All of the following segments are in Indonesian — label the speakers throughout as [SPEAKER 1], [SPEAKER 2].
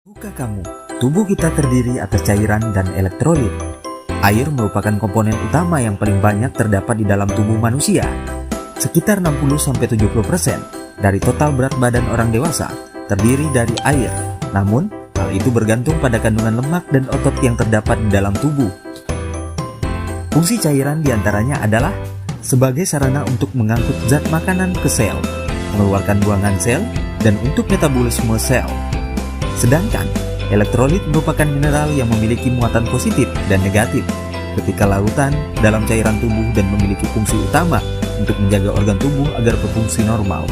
[SPEAKER 1] Tahukah kamu, tubuh kita terdiri atas cairan dan elektrolit. Air merupakan komponen utama yang paling banyak terdapat di dalam tubuh manusia. Sekitar 60-70% dari total berat badan orang dewasa terdiri dari air. Namun, hal itu bergantung pada kandungan lemak dan otot yang terdapat di dalam tubuh. Fungsi cairan diantaranya adalah sebagai sarana untuk mengangkut zat makanan ke sel, mengeluarkan buangan sel, dan untuk metabolisme sel. Sedangkan, elektrolit merupakan mineral yang memiliki muatan positif dan negatif ketika larutan dalam cairan tubuh dan memiliki fungsi utama untuk menjaga organ tubuh agar berfungsi normal.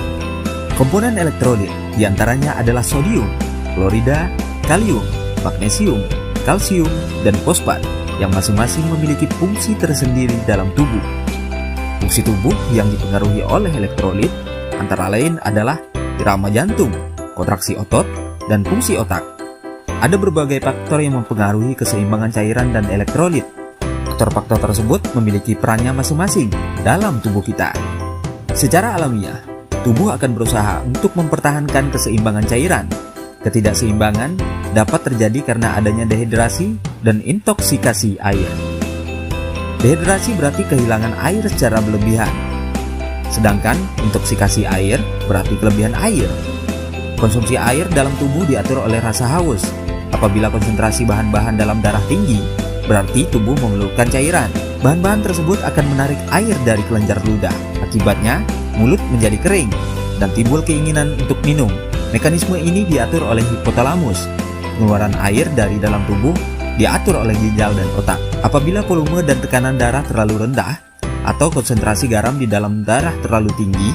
[SPEAKER 1] Komponen elektrolit diantaranya adalah sodium, klorida, kalium, magnesium, kalsium, dan fosfat yang masing-masing memiliki fungsi tersendiri dalam tubuh. Fungsi tubuh yang dipengaruhi oleh elektrolit antara lain adalah irama jantung, kontraksi otot, dan fungsi otak. Ada berbagai faktor yang mempengaruhi keseimbangan cairan dan elektrolit. Faktor-faktor tersebut memiliki perannya masing-masing dalam tubuh kita. Secara alamiah, tubuh akan berusaha untuk mempertahankan keseimbangan cairan. Ketidakseimbangan dapat terjadi karena adanya dehidrasi dan intoksikasi air. Dehidrasi berarti kehilangan air secara berlebihan. Sedangkan intoksikasi air berarti kelebihan air. Konsumsi air dalam tubuh diatur oleh rasa haus. Apabila konsentrasi bahan-bahan dalam darah tinggi, berarti tubuh memerlukan cairan. Bahan-bahan tersebut akan menarik air dari kelenjar ludah. Akibatnya, mulut menjadi kering dan timbul keinginan untuk minum. Mekanisme ini diatur oleh hipotalamus. Pengeluaran air dari dalam tubuh diatur oleh ginjal dan otak. Apabila volume dan tekanan darah terlalu rendah atau konsentrasi garam di dalam darah terlalu tinggi,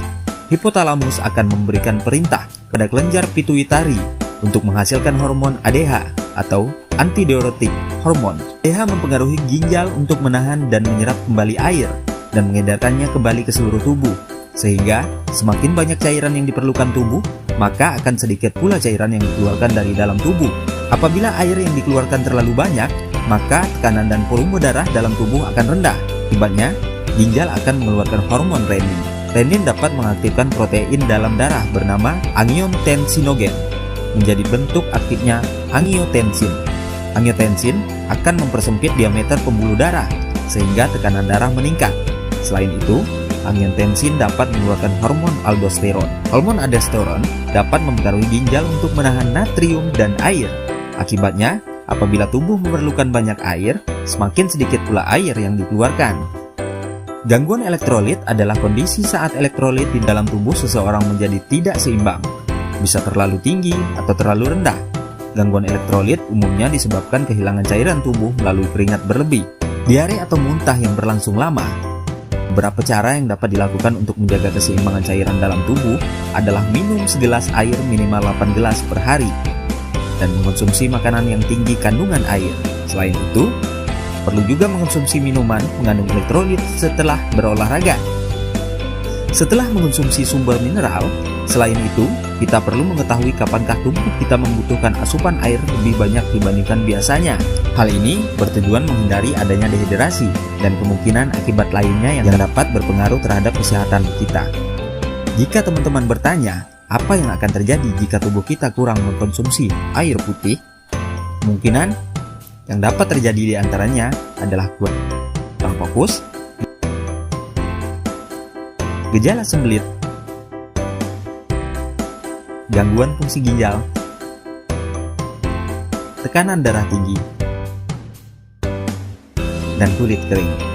[SPEAKER 1] hipotalamus akan memberikan perintah pada kelenjar pituitari untuk menghasilkan hormon ADH atau antidiuretik hormon. ADH mempengaruhi ginjal untuk menahan dan menyerap kembali air dan mengedarkannya kembali ke seluruh tubuh. Sehingga semakin banyak cairan yang diperlukan tubuh, maka akan sedikit pula cairan yang dikeluarkan dari dalam tubuh. Apabila air yang dikeluarkan terlalu banyak, maka tekanan dan volume darah dalam tubuh akan rendah. Akibatnya, ginjal akan mengeluarkan hormon renin. Renin dapat mengaktifkan protein dalam darah bernama angiotensinogen menjadi bentuk aktifnya angiotensin. Angiotensin akan mempersempit diameter pembuluh darah sehingga tekanan darah meningkat. Selain itu, angiotensin dapat mengeluarkan hormon aldosteron. Hormon aldosteron dapat mempengaruhi ginjal untuk menahan natrium dan air. Akibatnya, apabila tubuh memerlukan banyak air, semakin sedikit pula air yang dikeluarkan. Gangguan elektrolit adalah kondisi saat elektrolit di dalam tubuh seseorang menjadi tidak seimbang, bisa terlalu tinggi atau terlalu rendah. Gangguan elektrolit umumnya disebabkan kehilangan cairan tubuh melalui keringat berlebih, diare atau muntah yang berlangsung lama. Beberapa cara yang dapat dilakukan untuk menjaga keseimbangan cairan dalam tubuh adalah minum segelas air minimal 8 gelas per hari dan mengonsumsi makanan yang tinggi kandungan air. Selain itu, perlu juga mengonsumsi minuman mengandung elektrolit setelah berolahraga. Setelah mengonsumsi sumber mineral, selain itu, kita perlu mengetahui kapankah tubuh kita membutuhkan asupan air lebih banyak dibandingkan biasanya. Hal ini bertujuan menghindari adanya dehidrasi dan kemungkinan akibat lainnya yang dapat berpengaruh terhadap kesehatan kita. Jika teman-teman bertanya, apa yang akan terjadi jika tubuh kita kurang mengkonsumsi air putih? Kemungkinan yang dapat terjadi di antaranya adalah kurang fokus, gejala sembelit, gangguan fungsi ginjal, tekanan darah tinggi, dan kulit kering.